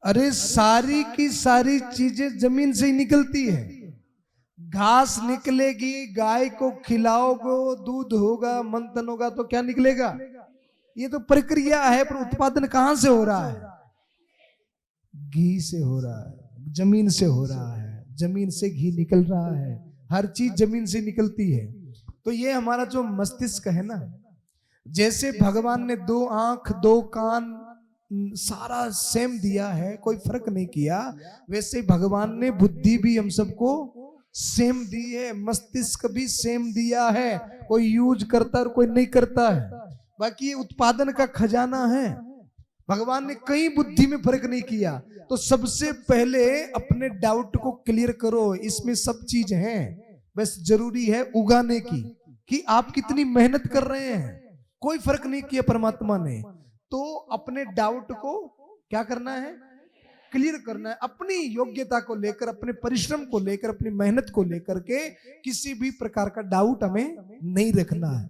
अरे सारी की सारी चीजें जमीन से ही निकलती है। घास निकलेगी, गाय को खिलाओगे, दूध होगा, मंथन होगा तो क्या निकलेगा? ये तो प्रक्रिया है, पर उत्पादन कहां से हो रहा है? घी से हो रहा है, जमीन से हो रहा है, जमीन से घी निकल रहा है, हर चीज जमीन से निकलती है। तो ये हमारा जो मस्तिष्क है ना, जैसे भगवान ने 2 आंख 2 कान सारा सेम दिया है, कोई फर्क नहीं किया, वैसे भगवान ने बुद्धि भी हम सबको सेम दी है, मस्तिष्क भी सेम दिया है। कोई यूज करता है और कोई नहीं करता है। बाकी ये उत्पादन का खजाना है। भगवान ने कहीं बुद्धि में फर्क नहीं किया। तो सबसे पहले अपने डाउट को क्लियर करो, इसमें सब चीज है, बस जरूरी है उगाने की, कि आप कितनी मेहनत कर रहे हैं। कोई फर्क नहीं किया परमात्मा ने। तो अपने डाउट को क्या करना है? क्लियर करना है। अपनी योग्यता को लेकर, अपने परिश्रम को लेकर, अपनी मेहनत को लेकर के किसी भी प्रकार का डाउट हमें नहीं रखना है।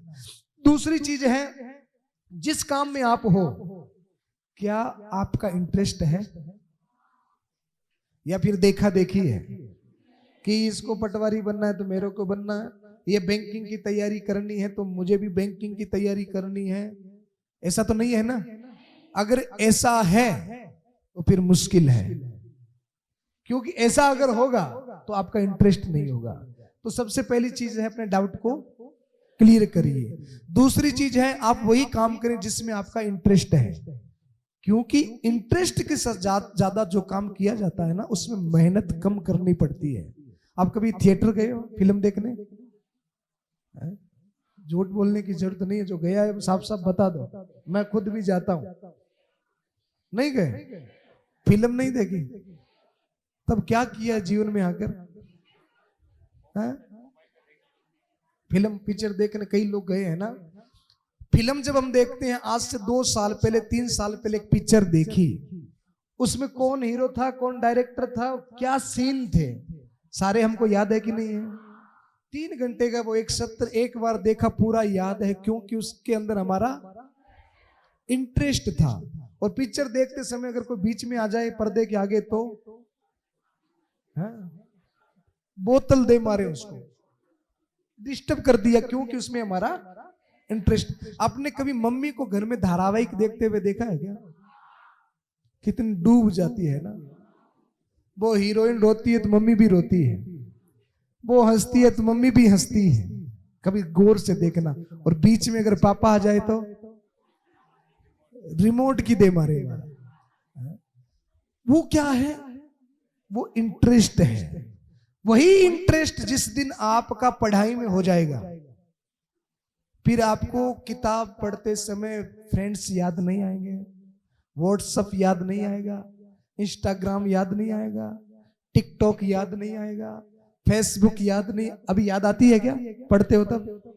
दूसरी चीज है, जिस काम में आप हो, क्या आपका इंटरेस्ट है या फिर देखा देखी है कि इसको पटवारी बनना है तो मेरे को बनना है, ये बैंकिंग की तैयारी करनी है तो मुझे भी बैंकिंग की तैयारी करनी है? ऐसा तो नहीं है ना। अगर ऐसा है तो फिर मुश्किल है, क्योंकि ऐसा अगर होगा तो आपका इंटरेस्ट नहीं होगा। तो सबसे पहली चीज है, अपने डाउट को क्लियर करिए। दूसरी चीज है, आप वही काम करें जिसमें आपका इंटरेस्ट है, क्योंकि इंटरेस्ट के साथ ज्यादा जो काम किया जाता है ना, उसमें मेहनत कम करनी पड़ती है। आप कभी थिएटर गए हो फिल्म देखने? झूठ बोलने की जरूरत नहीं है, जो गया है साफ साफ बता दो। मैं खुद भी जाता हूं। नहीं गए? फिल्म नहीं देखी? तब क्या किया जीवन में आकर? फिल्म पिक्चर देखने कई लोग गए हैं ना। फिल्म जब हम देखते हैं, आज से 2 साल पहले 3 साल पहले एक पिक्चर देखी, उसमें कौन हीरो था, कौन डायरेक्टर था, क्या सीन थे, सारे हमको याद है कि नहीं है? 3 घंटे का वो एक सत्र, एक बार देखा पूरा याद है, क्योंकि उसके अंदर हमारा इंटरेस्ट था। और पिक्चर देखते समय अगर कोई बीच में आ जाए पर्दे के आगे तो बोतल दे मारे, उसको डिस्टर्ब कर दिया, क्योंकि उसमें हमारा इंटरेस्ट। आपने कभी मम्मी को घर में धारावाहिक देखते हुए देखा है क्या? कितनी डूब जाती है ना। वो हीरोइन रोती है तो मम्मी भी रोती है, वो हंसती है तो मम्मी भी हंसती है। कभी गौर से देखना। और बीच में अगर पापा आ जाए तो रिमोट की दे मारे। वो क्या है? वो इंटरेस्ट है। वही इंटरेस्ट जिस दिन आपका पढ़ाई में हो जाएगा, फिर आपको किताब पढ़ते समय फ्रेंड्स याद नहीं आएंगे, व्हाट्सएप याद नहीं आएगा, इंस्टाग्राम याद नहीं आएगा, टिकटॉक याद नहीं आएगा, फेसबुक याद नहीं। अभी याद आती है क्या? पढ़ते हो तब?